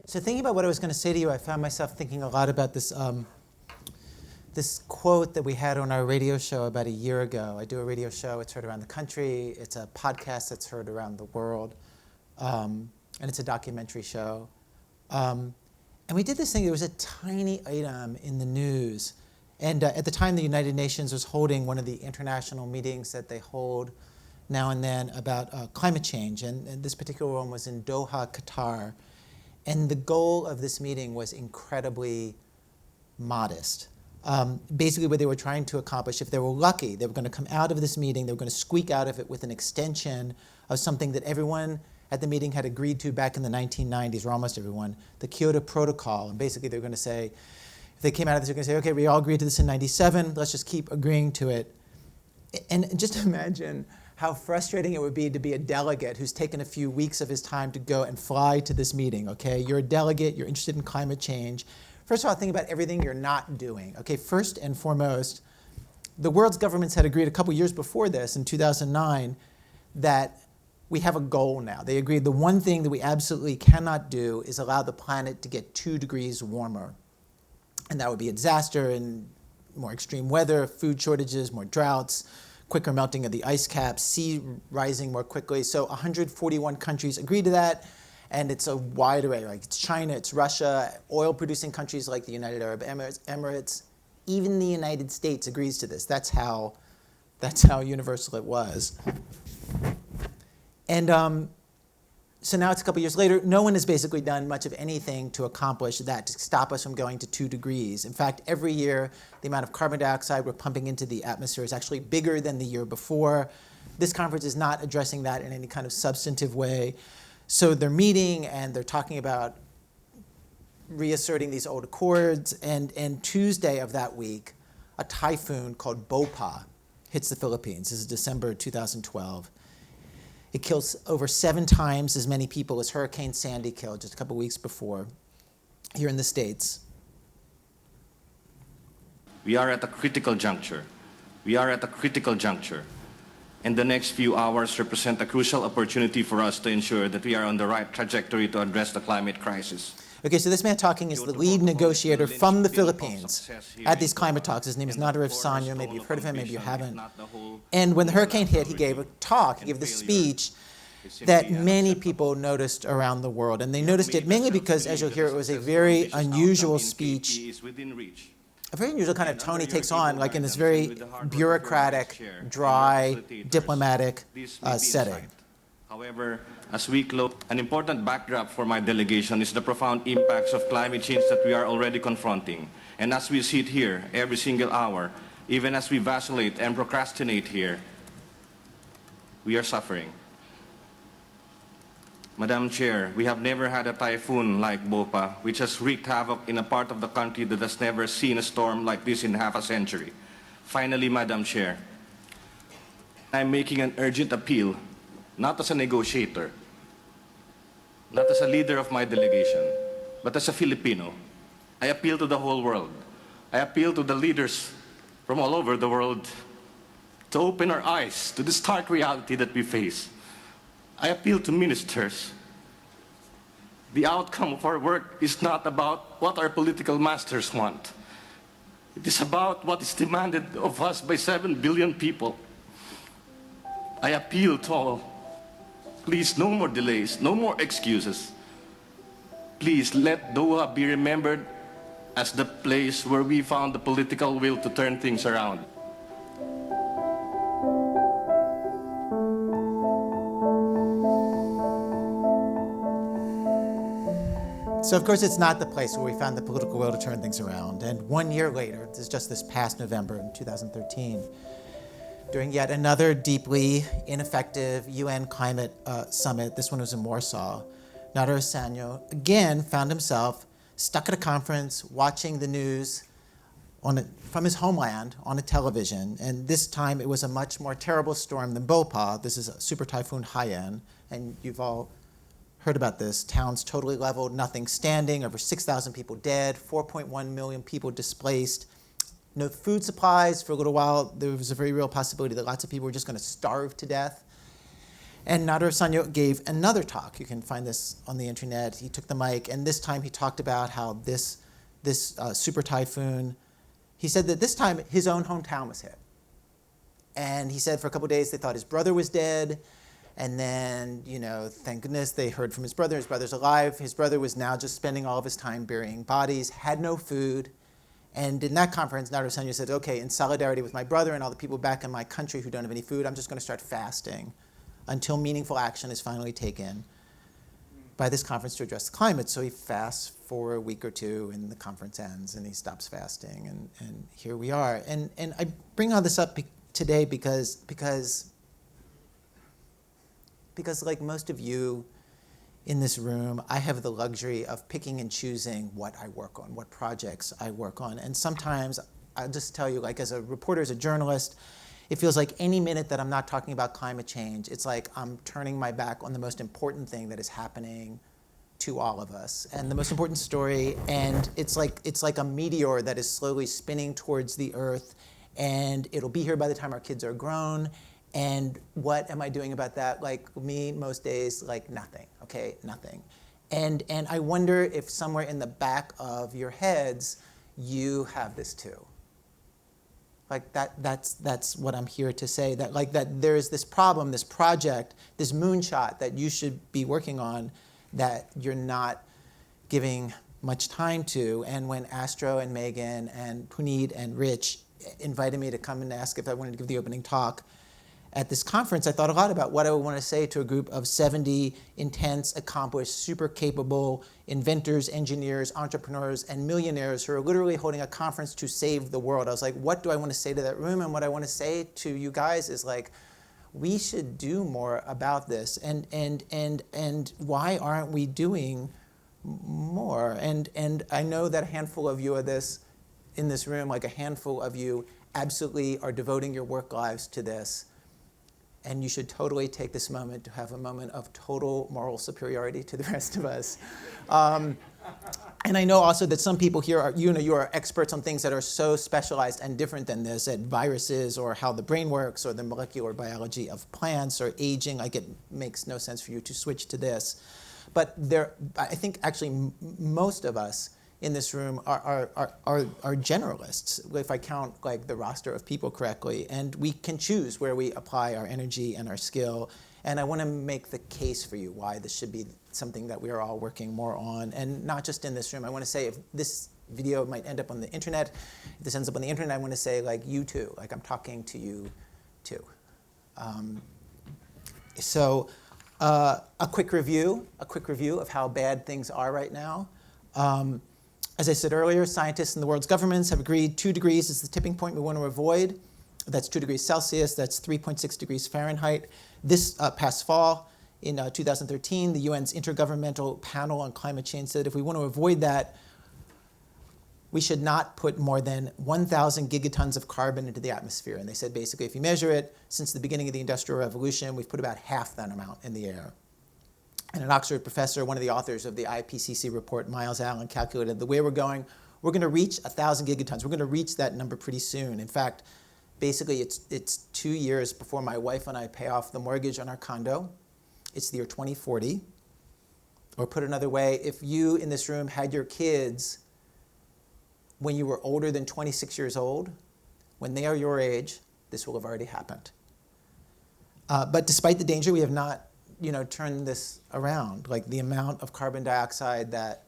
So thinking about what I was going to say to you, I found myself thinking a lot about this this quote that we had on our radio show about a year ago. I do a radio show. It's heard around the country. It's a podcast that's heard around the world. And it's a documentary show. And we did this thing. There was a tiny item in the news. And at the time, the United Nations was holding one of the international meetings that they hold now and then about climate change. And this particular one was in Doha, Qatar. And the goal of this meeting was incredibly modest. Basically what they were trying to accomplish, if they were lucky, they were going to come out of this meeting, they were going to squeak out of it with an extension of something that everyone at the meeting had agreed to back in the 1990s, or almost everyone, the Kyoto Protocol. And basically they're going to say, if they came out of this, they're going to say, okay, we all agreed to this in 97, let's just keep agreeing to it. And just imagine how frustrating it would be to be a delegate who's taken a few weeks of his time to go and fly to this meeting, okay? You're a delegate, you're interested in climate change. First of all, think about everything you're not doing, okay? First and foremost, the world's governments had agreed a couple years before this, in 2009, that we have a goal now. They agreed the one thing that we absolutely cannot do is allow the planet to get 2 degrees warmer. And that would be a disaster and more extreme weather, food shortages, more droughts, quicker melting of the ice caps, sea rising more quickly. So 141 countries agreed to that, and it's a wide array. Like it's China, it's Russia, oil-producing countries like the United Arab Emirates. Even the United States agrees to this. That's how universal it was. And so now it's a couple years later. No one has basically done much of anything to accomplish that, to stop us from going to 2 degrees. In fact, every year, the amount of carbon dioxide we're pumping into the atmosphere is actually bigger than the year before. This conference is not addressing that in any kind of substantive way. So they're meeting, and they're talking about reasserting these old accords. And Tuesday of that week, a typhoon called Bopa hits the Philippines. This is December 2012. It kills over 7 times as many people as Hurricane Sandy killed just a couple weeks before here in the States. We are at a critical juncture. We are at a critical juncture. And the next few hours represent a crucial opportunity for us to ensure that we are on the right trajectory to address the climate crisis. Okay, so this man talking is the lead negotiator from the Philippines at these climate talks. His name is Nadarif Sanyo. Maybe you've heard of him, maybe you haven't. And when the hurricane hit, he gave a talk, he gave this speech that many people noticed around the world. And they noticed it mainly because, as you'll hear, it was a very unusual speech, a very unusual kind of tone he takes on, like in this very bureaucratic, dry, diplomatic setting. However, as we close, an important backdrop for my delegation is the profound impacts of climate change that we are already confronting. And as we sit here every single hour, even as we vacillate and procrastinate here, we are suffering. Madam Chair, we have never had a typhoon like Bopa, which has wreaked havoc in a part of the country that has never seen a storm like this in half a century. Finally, Madam Chair, I'm making an urgent appeal, not as a negotiator, not as a leader of my delegation, but as a Filipino. I appeal to the whole world. I appeal to the leaders from all over the world to open our eyes to the stark reality that we face. I appeal to ministers. The outcome of our work is not about what our political masters want. It is about what is demanded of us by 7 billion people. I appeal to all. Please, no more delays, no more excuses. Please let Doha be remembered as the place where we found the political will to turn things around. So of course it's not the place where we found the political will to turn things around. And 1 year later, this is just this past November in 2013, during yet another deeply ineffective UN climate summit, this one was in Warsaw, Nadarif Sanyo again found himself stuck at a conference watching the news from his homeland on a television. And this time it was a much more terrible storm than Bopa. This is a super typhoon Haiyan, and you've all heard about this. Towns totally leveled, nothing standing, over 6,000 people dead, 4.1 million people displaced, no food supplies. For a little while, there was a very real possibility that lots of people were just going to starve to death. And Nader Sanyo gave another talk. You can find this on the internet. He took the mic, and this time he talked about how this super typhoon, he said that this time his own hometown was hit. And he said for a couple of days they thought his brother was dead. And then, thank goodness they heard from his brother. His brother's alive. His brother was now just spending all of his time burying bodies, had no food. And in that conference, Nader Sanyo said, okay, in solidarity with my brother and all the people back in my country who don't have any food, I'm just going to start fasting until meaningful action is finally taken by this conference to address the climate. So he fasts for a week or two, and the conference ends, and he stops fasting, and here we are. And I bring all this up today because like most of you in this room, I have the luxury of picking and choosing what I work on, what projects I work on. And sometimes, I'll just tell you, like as a reporter, as a journalist, it feels like any minute that I'm not talking about climate change, it's like I'm turning my back on the most important thing that is happening to all of us. And the most important story, and it's like a meteor that is slowly spinning towards the Earth, and it'll be here by the time our kids are grown. And what am I doing about that? Like me, most days, like nothing, okay, nothing. And I wonder if somewhere in the back of your heads, you have this too. Like that's what I'm here to say, that there's this problem, this project, this moonshot that you should be working on that you're not giving much time to. And when Astro and Megan and Puneet and Rich invited me to come and ask if I wanted to give the opening talk at this conference, I thought a lot about what I would want to say to a group of 70 intense, accomplished, super capable inventors, engineers, entrepreneurs, and millionaires who are literally holding a conference to save the world. I was like, what do I want to say to that room? And what I want to say to you guys is like, we should do more about this. And why aren't we doing more? And I know that a handful of you in this room, like a handful of you absolutely are devoting your work lives to this. And you should totally take this moment to have a moment of total moral superiority to the rest of us. And I know also that some people here are, you are experts on things that are so specialized and different than this, at viruses or how the brain works or the molecular biology of plants or aging. Like it makes no sense for you to switch to this. But I think actually most of us in this room are generalists, if I count like the roster of people correctly, and we can choose where we apply our energy and our skill. And I want to make the case for you why this should be something that we are all working more on, and not just in this room. I want to say if this video might end up on the internet, if this ends up on the internet, I want to say like you too, like I'm talking to you too. So a quick review of how bad things are right now. As I said earlier, scientists in the world's governments have agreed 2 degrees is the tipping point we want to avoid. That's 2 degrees Celsius, that's 3.6 degrees Fahrenheit. This past fall, in 2013, the UN's Intergovernmental Panel on Climate Change said if we want to avoid that, we should not put more than 1,000 gigatons of carbon into the atmosphere. And they said basically if you measure it, since the beginning of the Industrial Revolution, we've put about half that amount in the air. And an Oxford professor, one of the authors of the IPCC report, Miles Allen, calculated the way we're going to reach 1,000 gigatons. We're going to reach that number pretty soon. In fact, basically it's 2 years before my wife and I pay off the mortgage on our condo. It's the year 2040. Or put another way, if you in this room had your kids when you were older than 26 years old, when they are your age, this will have already happened. But despite the danger, we have not turn this around. Like the amount of carbon dioxide that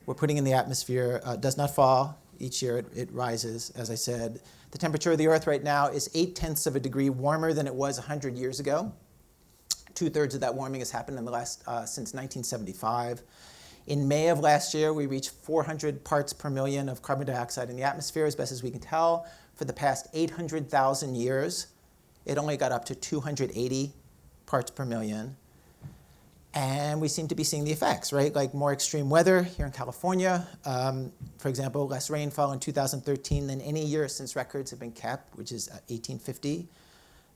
we're putting in the atmosphere does not fall. Each year it rises, as I said. The temperature of the Earth right now is 0.8 of a degree warmer than it was 100 years ago. 2/3 of that warming has happened in the last, since 1975. In May of last year, we reached 400 parts per million of carbon dioxide in the atmosphere, as best as we can tell. For the past 800,000 years, it only got up to 280 parts per million. And we seem to be seeing the effects, right? Like more extreme weather here in California. For example, less rainfall in 2013 than any year since records have been kept, which is 1850.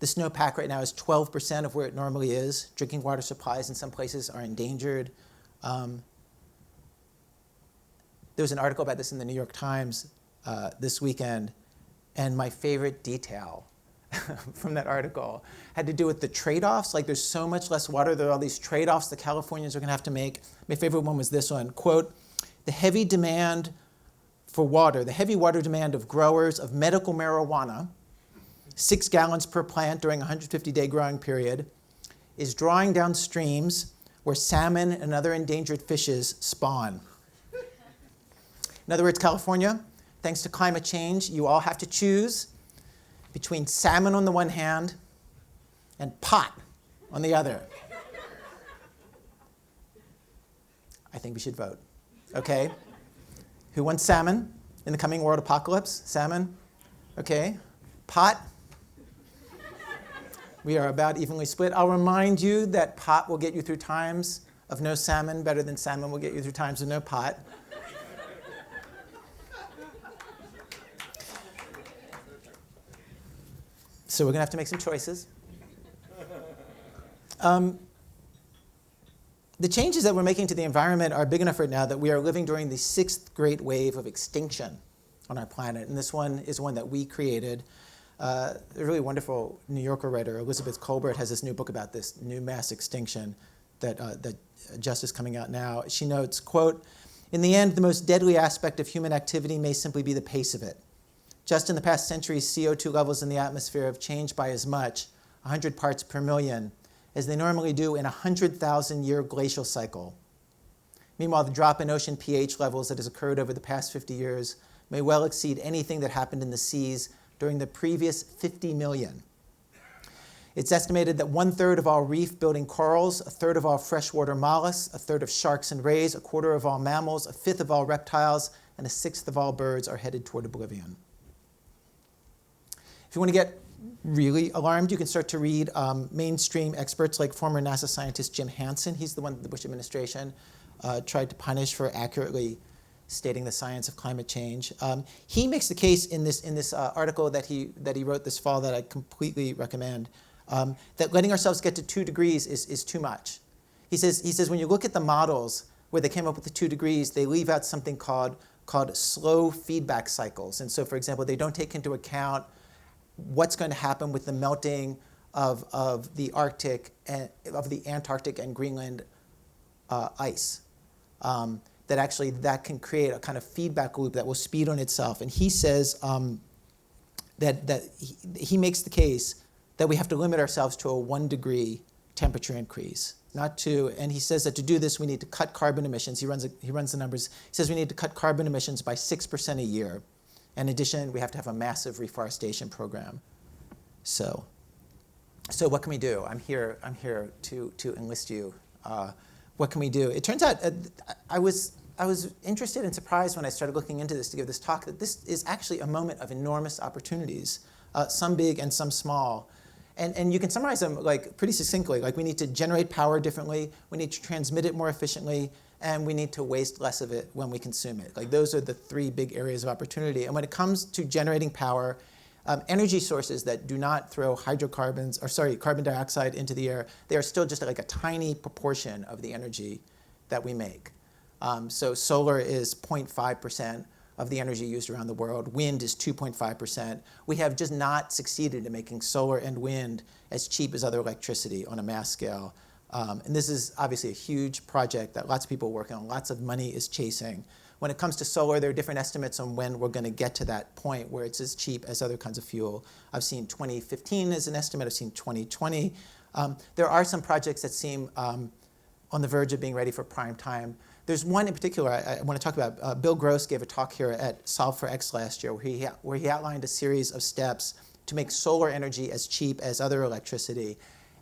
The snowpack right now is 12% of where it normally is. Drinking water supplies in some places are endangered. There was an article about this in the New York Times this weekend And my favorite detail from that article had to do with the trade-offs. Like, there's so much less water. There are all these trade-offs the Californians are going to have to make. My favorite one was this one, quote, "The heavy demand for water, the heavy water demand of growers of medical marijuana, 6 gallons per plant during a 150-day growing period, is drawing down streams where salmon and other endangered fishes spawn." In other words, California, thanks to climate change, you all have to choose between salmon on the one hand and pot on the other. I think we should vote. Okay? Who wants salmon in the coming world apocalypse? Salmon? Okay. Pot? We are about evenly split. I'll remind you that pot will get you through times of no salmon better than salmon will get you through times of no pot. So we're going to have to make some choices. The changes that we're making to the environment are big enough right now that we are living during the 6th great wave of extinction on our planet. And this one is one that we created. A really wonderful New Yorker writer, Elizabeth Colbert, has this new book about this new mass extinction that just is coming out now. She notes, quote, "In the end, the most deadly aspect of human activity may simply be the pace of it. Just in the past century, CO2 levels in the atmosphere have changed by as much, 100 parts per million, as they normally do in a 100,000-year glacial cycle. Meanwhile, the drop in ocean pH levels that has occurred over the past 50 years may well exceed anything that happened in the seas during the previous 50 million. It's estimated that 1/3 of all reef-building corals, 1/3 of all freshwater mollusks, 1/3 of sharks and rays, 1/4 of all mammals, 1/5 of all reptiles, and 1/6 of all birds are headed toward oblivion." If you want to get really alarmed, you can start to read mainstream experts like former NASA scientist Jim Hansen. He's the one that the Bush administration tried to punish for accurately stating the science of climate change. He makes the case in this article that he wrote this fall that I completely recommend, that letting ourselves get to 2 degrees is too much. He says when you look at the models where they came up with the 2 degrees, they leave out something called slow feedback cycles. And so, for example, they don't take into account what's going to happen with the melting of the Arctic and of the Antarctic and Greenland ice. That can create a kind of feedback loop that will speed on itself. And he says that he makes the case that we have to limit ourselves to a 1 degree temperature increase, not 2. And he says that to do this, we need to cut carbon emissions. He runs the numbers. He says we need to cut carbon emissions by 6% a year. In addition, we have to have a massive reforestation program. So what can we do? I'm here to enlist you. What can we do? It turns out I was interested and surprised when I started looking into this to give this talk that this is actually a moment of enormous opportunities, some big and some small. And you can summarize them like pretty succinctly. Like, we need to generate power differently, we need to transmit it more efficiently, and we need to waste less of it when we consume it. Like, those are the 3 big areas of opportunity. And when it comes to generating power, energy sources that do not throw carbon dioxide into the air, they are still just like a tiny proportion of the energy that we make. So solar is 0.5% of the energy used around the world. Wind is 2.5%. We have just not succeeded in making solar and wind as cheap as other electricity on a mass scale. And this is obviously a huge project that lots of people are working on, lots of money is chasing. When it comes to solar, there are different estimates on when we're going to get to that point where it's as cheap as other kinds of fuel. I've seen 2015 as an estimate. I've seen 2020. There are some projects that seem on the verge of being ready for prime time. There's one in particular I want to talk about. Bill Gross gave a talk here at Solve for X last year where he outlined a series of steps to make solar energy as cheap as other electricity.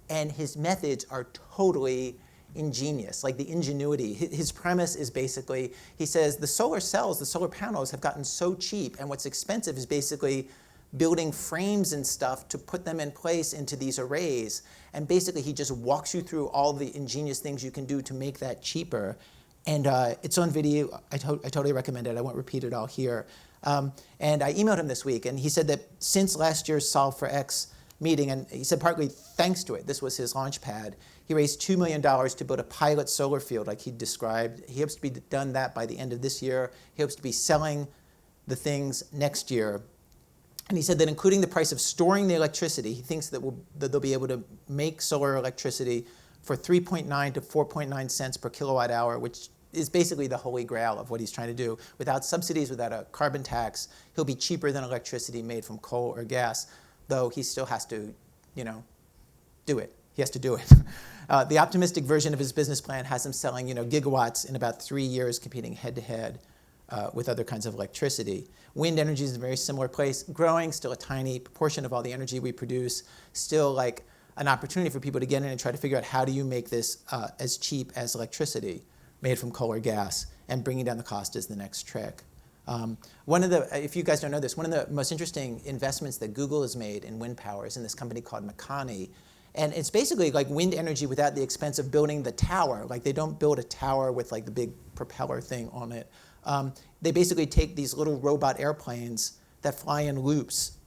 And his methods are totally ingenious, like the ingenuity. His premise is basically, he says, the solar cells, the solar panels have gotten so cheap, and what's expensive is basically building frames and stuff to put them in place into these arrays. And basically, he just walks you through all the ingenious things you can do to make that cheaper. And it's on video. I totally recommend it. I won't repeat it all here. And I emailed him this week, and he said that since last year's Solve for X meeting, and he said partly thanks to it, this was his launch pad, he raised $2 million to build a pilot solar field like he described. He hopes to be done that by the end of this year. He hopes to be selling the things next year. And he said that including the price of storing the electricity, he thinks that they'll be able to make solar electricity for 3.9 to 4.9 cents per kilowatt hour, which is basically the holy grail of what he's trying to do. Without subsidies, without a carbon tax, he'll be cheaper than electricity made from coal or gas, though he still has to, do it. He has to do it. The optimistic version of his business plan has him selling, gigawatts in about 3 years, competing head-to-head with other kinds of electricity. Wind energy is in a very similar place, growing, still a tiny proportion of all the energy we produce, still like an opportunity for people to get in and try to figure out how do you make this as cheap as electricity made from coal or gas, and bringing down the cost is the next trick. If you guys don't know this, one of the most interesting investments that Google has made in wind power is in this company called Makani. And it's basically like wind energy without the expense of building the tower. Like they don't build a tower with like the big propeller thing on it. They basically take these little robot airplanes that fly in loops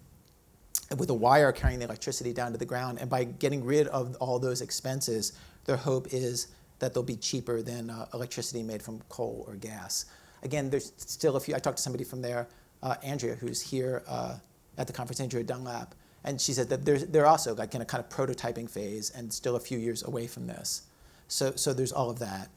with a wire carrying the electricity down to the ground. And by getting rid of all those expenses, their hope is that they'll be cheaper than electricity made from coal or gas. Again, there's still a few. I talked to somebody from there, Andrea, who's here at the conference, Andrea Dunlap, and she said that they're also like in a kind of prototyping phase and still a few years away from this. So there's all of that.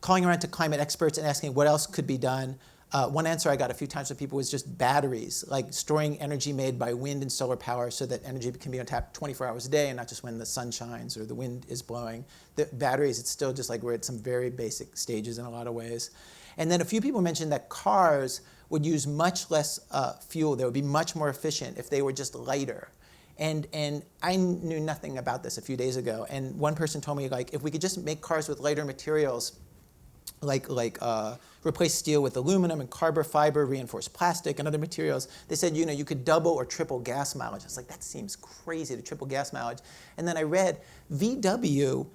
Calling around to climate experts and asking what else could be done. One answer I got a few times from people was just batteries, like storing energy made by wind and solar power so that energy can be on tap 24 hours a day and not just when the sun shines or the wind is blowing. The batteries, it's still just like we're at some very basic stages in a lot of ways. And then a few people mentioned that cars would use much less fuel. They would be much more efficient if they were just lighter. And I knew nothing about this a few days ago. And one person told me, like, if we could just make cars with lighter materials, like replace steel with aluminum and carbon fiber, reinforced plastic and other materials, they said, you could double or triple gas mileage. I was like, that seems crazy to triple gas mileage. And then I read VW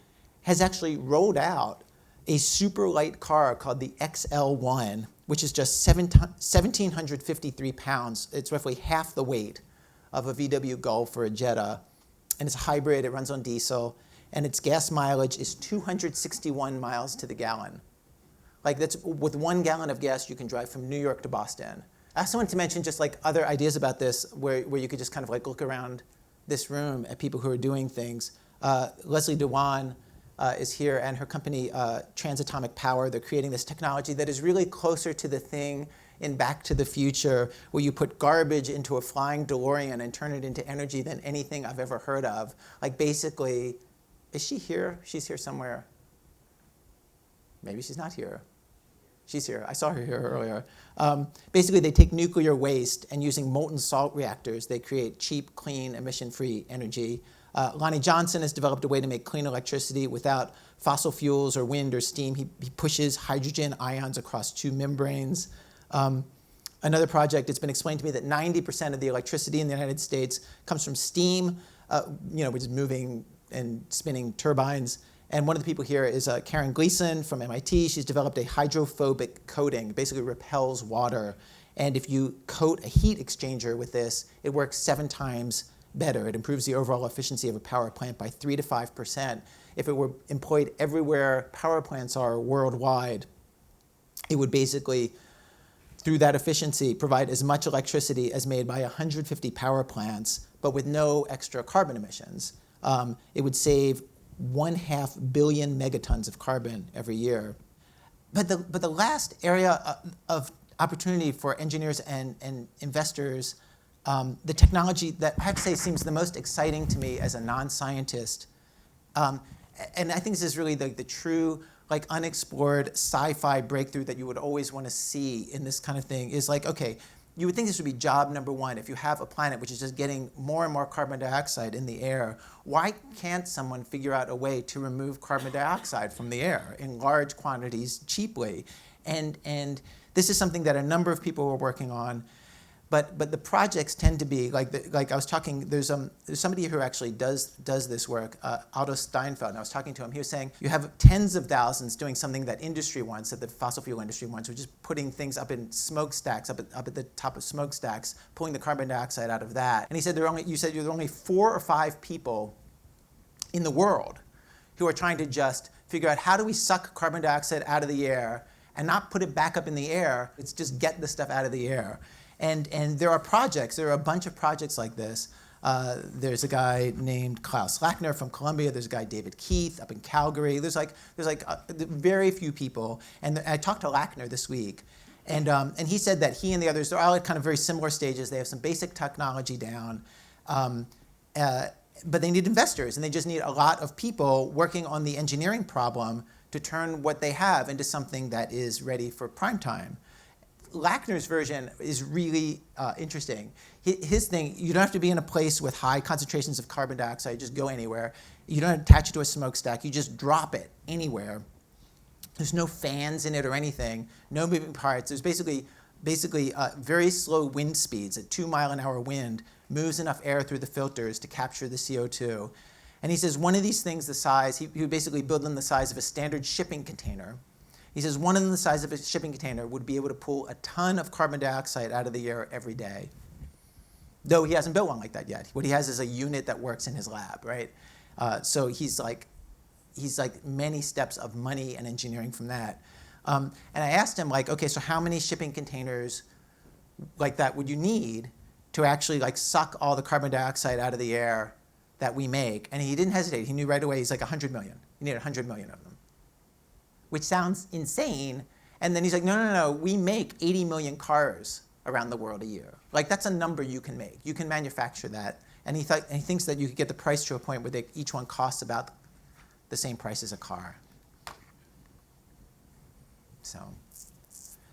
has actually rolled out a super light car called the XL1, which is just 1,753 pounds. It's roughly half the weight of a VW Golf or a Jetta. And it's a hybrid, it runs on diesel, and its gas mileage is 261 miles to the gallon. Like that's with 1 gallon of gas, you can drive from New York to Boston. I also wanted to mention just like other ideas about this where you could just kind of like look around this room at people who are doing things. Leslie Dewan is here, and her company, Transatomic Power, they're creating this technology that is really closer to the thing in Back to the Future, where you put garbage into a flying DeLorean and turn it into energy than anything I've ever heard of. Like basically, is she here? She's here somewhere. Maybe she's not here. She's here. I saw her here earlier. Basically, they take nuclear waste and using molten salt reactors, they create cheap, clean, emission-free energy. Lonnie Johnson has developed a way to make clean electricity without fossil fuels or wind or steam. He pushes hydrogen ions across 2 membranes. Another project, it's been explained to me that 90% of the electricity in the United States comes from steam, which is moving and spinning turbines. And one of the people here is Karen Gleason from MIT. She's developed a hydrophobic coating. It basically repels water. And if you coat a heat exchanger with this, it works 7 times better. It improves the overall efficiency of a power plant by 3 to 5%. If it were employed everywhere power plants are worldwide, it would basically, through that efficiency, provide as much electricity as made by 150 power plants, but with no extra carbon emissions. It would save 1/2 billion megatons of carbon every year. But the last area of opportunity for engineers and investors, the technology that I have to say seems the most exciting to me as a non-scientist, and I think this is really the true like unexplored sci-fi breakthrough that you would always want to see in this kind of thing, is like, okay, you would think this would be job number 1. If you have a planet which is just getting more and more carbon dioxide in the air, why can't someone figure out a way to remove carbon dioxide from the air in large quantities cheaply? And this is something that a number of people are working on. But the projects tend to be like I was talking. There's somebody who actually does this work, Otto Steinfeld. And I was talking to him. He was saying you have tens of thousands doing something that industry wants, that the fossil fuel industry wants, which is putting things up in smokestacks, up at the top of smokestacks, pulling the carbon dioxide out of that. And he said you said there are only 4 or 5 people in the world who are trying to just figure out how do we suck carbon dioxide out of the air and not put it back up in the air. It's just get the stuff out of the air. And there are projects, there are a bunch of projects like this. There's a guy named Klaus Lackner from Columbia. There's a guy, David Keith, up in Calgary. There's very few people. And I talked to Lackner this week. And he said that he and the others, they're all at kind of very similar stages. They have some basic technology down. But they need investors, and they just need a lot of people working on the engineering problem to turn what they have into something that is ready for prime time. Lackner's version is really interesting. His thing, you don't have to be in a place with high concentrations of carbon dioxide, just go anywhere. You don't attach it to a smokestack, you just drop it anywhere. There's no fans in it or anything, no moving parts. There's basically very slow wind speeds. At 2-mile-an-hour wind moves enough air through the filters to capture the CO2. And he says one of these things the size, he would basically build them the size of a standard shipping container. He says one of them the size of a shipping container would be able to pull a ton of carbon dioxide out of the air every day. Though he hasn't built one like that yet. What he has is a unit that works in his lab, right? So he's like many steps of money and engineering from that. And I asked him, like, okay, so how many shipping containers like that would you need to actually like suck all the carbon dioxide out of the air that we make? And he didn't hesitate. He knew right away. He's like 100 million. You need 100 million of them, which sounds insane. And then he's like, no. We make 80 million cars around the world a year. Like that's a number you can make. You can manufacture that. And he thinks that you could get the price to a point where each one costs about the same price as a car. So,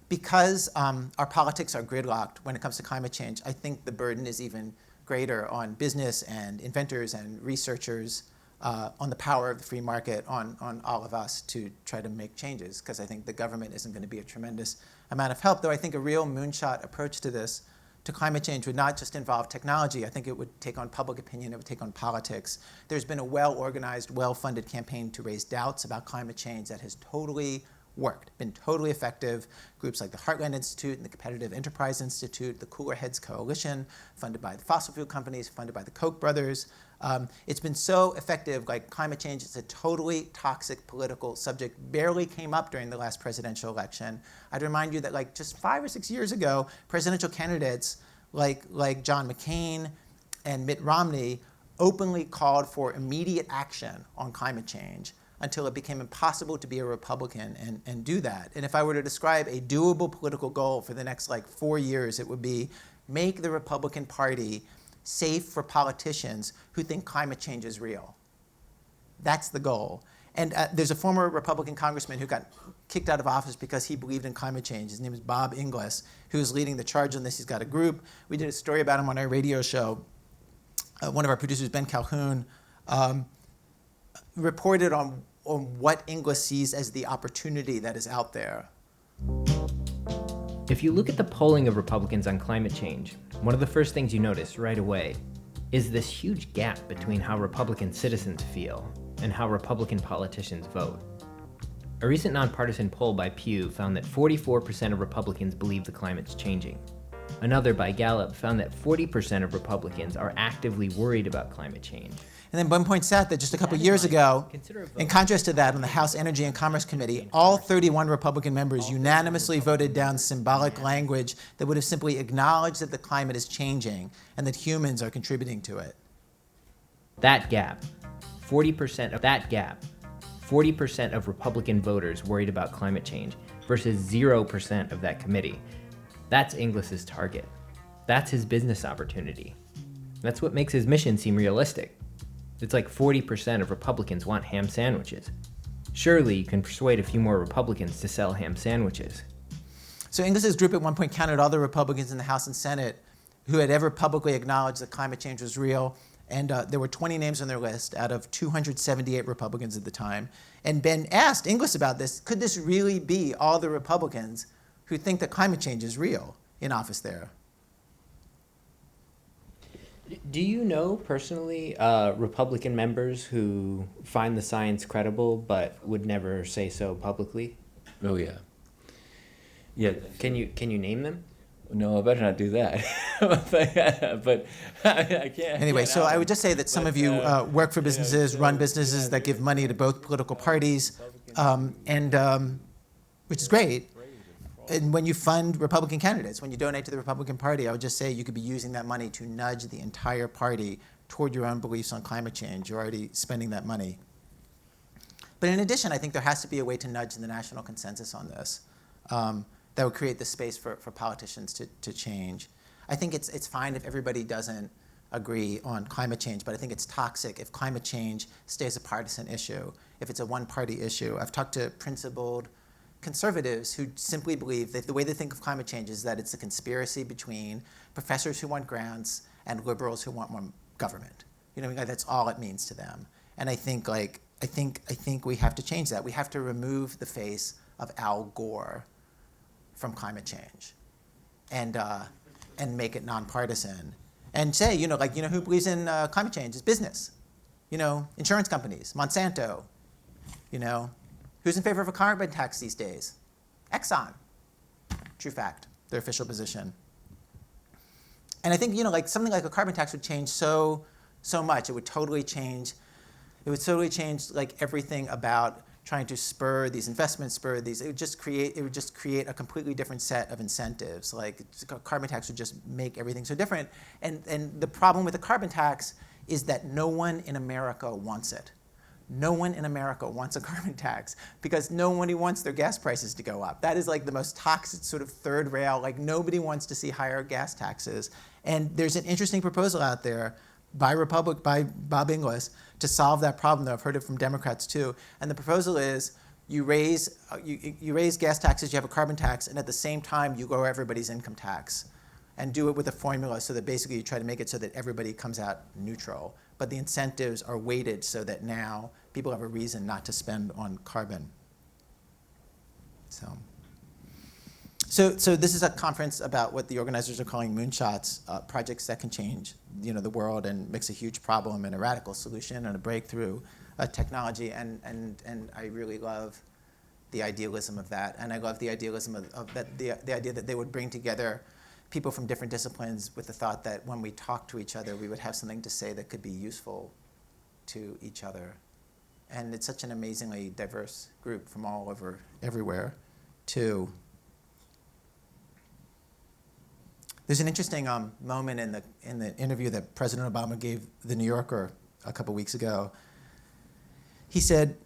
because our politics are gridlocked when it comes to climate change, I think the burden is even greater on business and inventors and researchers, on the power of the free market, on all of us to try to make changes, because I think the government isn't going to be a tremendous amount of help, though I think a real moonshot approach to this, to climate change, would not just involve technology. I think it would take on public opinion, it would take on politics. There's been a well-organized, well-funded campaign to raise doubts about climate change that has totally worked, been totally effective. Groups like the Heartland Institute and the Competitive Enterprise Institute, the Cooler Heads Coalition, funded by the fossil fuel companies, funded by the Koch brothers. It's been so effective. Like climate change is a totally toxic political subject, barely came up during the last presidential election. I'd remind you that like just 5 or 6 years ago, presidential candidates like John McCain and Mitt Romney openly called for immediate action on climate change, until it became impossible to be a Republican and do that. And if I were to describe a doable political goal for the next 4 years, it would be make the Republican Party safe for politicians who think climate change is real. That's the goal. And there's a former Republican congressman who got kicked out of office because he believed in climate change. His name is Bob Inglis, who is leading the charge on this. He's got a group. We did a story about him on our radio show. One of our producers, Ben Calhoun, reported on what Inglis sees as the opportunity that is out there. If you look at the polling of Republicans on climate change, one of the first things you notice right away is this huge gap between how Republican citizens feel and how Republican politicians vote. A recent nonpartisan poll by Pew found that 44% of Republicans believe the climate's changing. Another by Gallup found that 40% of Republicans are actively worried about climate change. And then one points out that just a couple years ago, in contrast to that, on the House Energy and Commerce Committee, all 31 Republican members unanimously voted down symbolic language that would have simply acknowledged that the climate is changing and that humans are contributing to it. That gap, 40% of Republican voters worried about climate change versus 0% of that committee. That's Inglis's target. That's his business opportunity. That's what makes his mission seem realistic. It's like 40% of Republicans want ham sandwiches. Surely you can persuade a few more Republicans to sell ham sandwiches. So Inglis's group at one point counted all the Republicans in the House and Senate who had ever publicly acknowledged that climate change was real, and there were 20 names on their list out of 278 Republicans at the time. And Ben asked Inglis about this, could this really be all the Republicans who think that climate change is real in office there? Do you know personally Republican members who find the science credible but would never say so publicly? Oh yeah. Yeah. Can you name them? No, I better not do that. but I can't. Anyway, so I would just say that some of you work for businesses, run businesses that give money to both political parties, and which is great. And when you fund Republican candidates, when you donate to the Republican Party, I would just say you could be using that money to nudge the entire party toward your own beliefs on climate change. You're already spending that money. But in addition, I think there has to be a way to nudge the national consensus on this that would create the space for politicians to change. I think it's fine if everybody doesn't agree on climate change, but I think it's toxic if climate change stays a partisan issue, if it's a one-party issue. I've talked to principled conservatives who simply believe that the way they think of climate change is that it's a conspiracy between professors who want grants and liberals who want more government. You know, like, that's all it means to them. And I think we have to change that. We have to remove the face of Al Gore from climate change, and make it nonpartisan, and say, who believes in climate change is business, insurance companies, Monsanto, who's in favor of a carbon tax these days? Exxon. True fact, their official position. And I think, something like a carbon tax would change so much. It would totally change everything about trying to spur these investments, it would just create a completely different set of incentives. Like, a carbon tax would just make everything so different. And the problem with the carbon tax is that no one in America wants it. No one in America wants a carbon tax because nobody wants their gas prices to go up. That is like the most toxic sort of third rail. Like, nobody wants to see higher gas taxes. And there's an interesting proposal out there by Bob Inglis to solve that problem, though. I've heard it from Democrats too. And the proposal is you raise gas taxes, you have a carbon tax, and at the same time you lower everybody's income tax, and do it with a formula so that basically you try to make it so that everybody comes out neutral. But the incentives are weighted so that now people have a reason not to spend on carbon. So this is a conference about what the organizers are calling Moonshots, projects that can change the world and mix a huge problem and a radical solution and a breakthrough technology. And I really love the idealism of that. And I love the idealism of that, the idea that they would bring together people from different disciplines with the thought that when we talk to each other, we would have something to say that could be useful to each other. And it's such an amazingly diverse group from all over, everywhere, too. There's an interesting moment in the interview that President Obama gave The New Yorker a couple weeks ago. He said,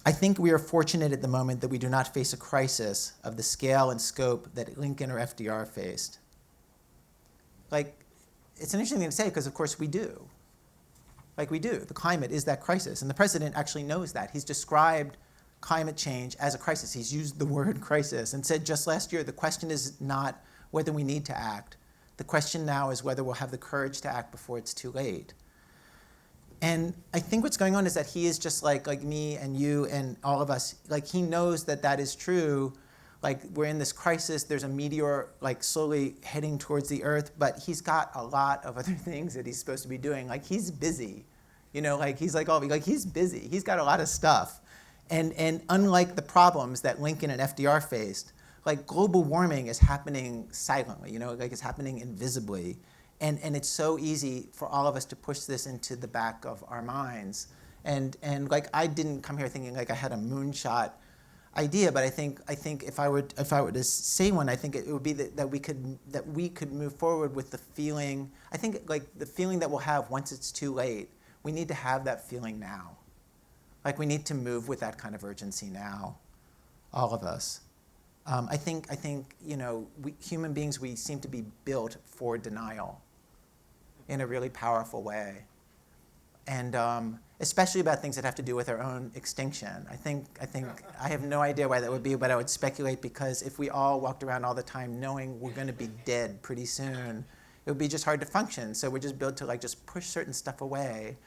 "I think we are fortunate at the moment that we do not face a crisis of the scale and scope that Lincoln or FDR faced." Like, it's an interesting thing to say because, of course, we do. Like, we do. The climate is that crisis. And the president actually knows that. He's described climate change as a crisis. He's used the word crisis and said just last year, the question is not whether we need to act. The question now is whether we'll have the courage to act before it's too late. And I think what's going on is that he is just like me and you and all of us. Like, he knows that that is true. Like, we're in this crisis. There's a meteor like slowly heading towards the Earth, but he's got a lot of other things that he's supposed to be doing. Like, he's busy, he's busy. He's got a lot of stuff. And unlike the problems that Lincoln and FDR faced, like, global warming is happening silently, it's happening invisibly. And it's so easy for all of us to push this into the back of our minds. And like, I didn't come here thinking like I had a moonshot idea, but I think if I were to say one, I think it would be that we could move forward with the feeling. I think like the feeling that we'll have once it's too late. We need to have that feeling now. Like, we need to move with that kind of urgency now, all of us. I think we human beings, we seem to be built for denial in a really powerful way, and especially about things that have to do with our own extinction. I have no idea why that would be, but I would speculate because if we all walked around all the time knowing we're going to be dead pretty soon, it would be just hard to function. So we're just built to like just push certain stuff away,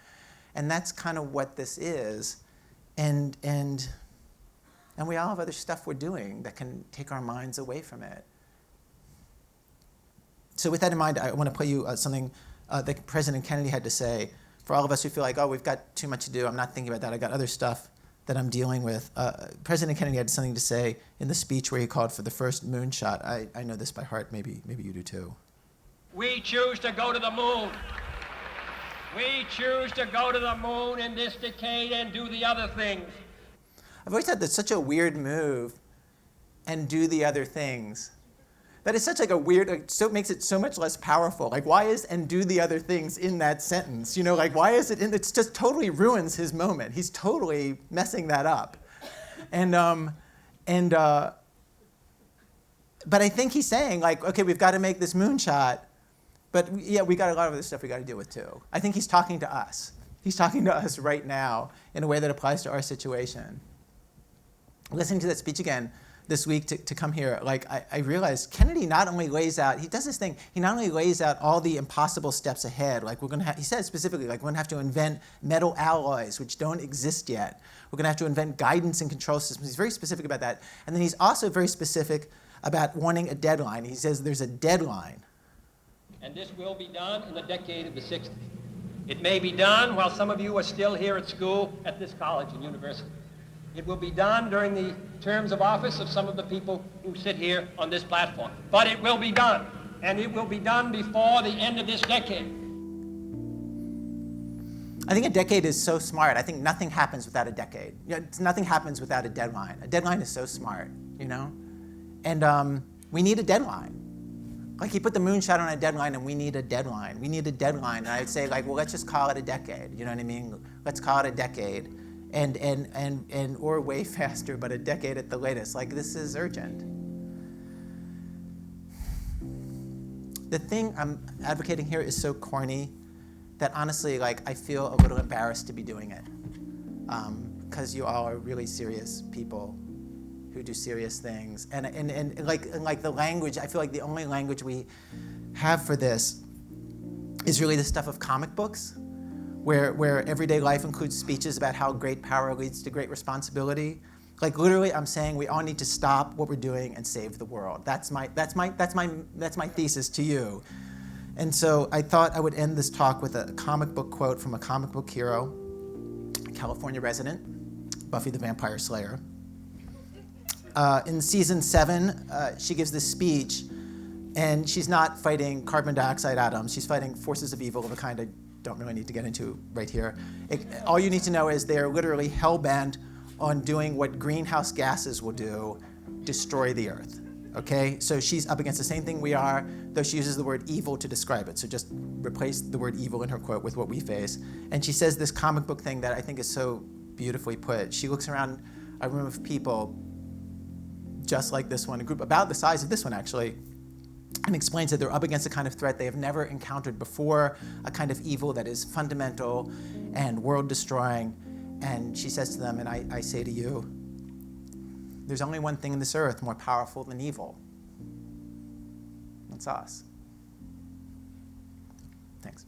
and that's kind of what this is, and we all have other stuff we're doing that can take our minds away from it. So with that in mind, I want to play you something that President Kennedy had to say. For all of us who feel like, oh, we've got too much to do, I'm not thinking about that, I got other stuff that I'm dealing with. President Kennedy had something to say in the speech where he called for the first moonshot. I know this by heart, maybe you do too. We choose to go to the moon. We choose to go to the moon in this decade and do the other things. I've always thought that's such a weird move and do the other things. That is such like a weird, like, so it makes it so much less powerful. Like, why is and do the other things in that sentence? You know, like, why is it in, it's just totally ruins his moment. He's totally messing that up. But I think he's saying, like, okay, we've got to make this moonshot, but yeah, we got a lot of other stuff we got to deal with too. I think he's talking to us. He's talking to us right now in a way that applies to our situation. Listening to that speech again this week to come here, like, I realized Kennedy not only lays out, he does this thing, he not only lays out all the impossible steps ahead, like we're going to have, he says specifically, like we're going to have to invent metal alloys which don't exist yet. We're going to have to invent guidance and control systems. He's very specific about that. And then he's also very specific about wanting a deadline. He says there's a deadline. And this will be done in the decade of the 60s. It may be done while some of you are still here at school at this college and university. It will be done during the terms of office of some of the people who sit here on this platform. But it will be done, and it will be done before the end of this decade. I think a decade is so smart. I think nothing happens without a decade. You know, nothing happens without a deadline. A deadline is so smart, you know? And we need a deadline. Like, he put the moonshot on a deadline, and we need a deadline. We need a deadline. And I'd say, like, well, let's just call it a decade. You know what I mean? Let's call it a decade. And or way faster, but a decade at the latest. Like, this is urgent. The thing I'm advocating here is so corny that honestly, like, I feel a little embarrassed to be doing it. Because you all are really serious people who do serious things. And like the language, I feel like the only language we have for this is really the stuff of comic books, where everyday life includes speeches about how great power leads to great responsibility. Like, literally, I'm saying we all need to stop what we're doing and save the world. That's my thesis to you. And so I thought I would end this talk with a comic book quote from a comic book hero, a California resident, Buffy the Vampire Slayer. In season 7, she gives this speech, and she's not fighting carbon dioxide atoms. She's fighting forces of evil of a kind I don't really need to get into right here. All you need to know is they're literally hell-bent on doing what greenhouse gases will do, destroy the earth. Okay? So she's up against the same thing we are, though she uses the word evil to describe it. So just replace the word evil in her quote with what we face. And she says this comic book thing that I think is so beautifully put. She looks around a room of people just like this one, a group about the size of this one actually, and explains that they're up against a kind of threat they have never encountered before, a kind of evil that is fundamental and world-destroying. And she says to them, and I say to you, there's only one thing in this earth more powerful than evil. That's us. Thanks.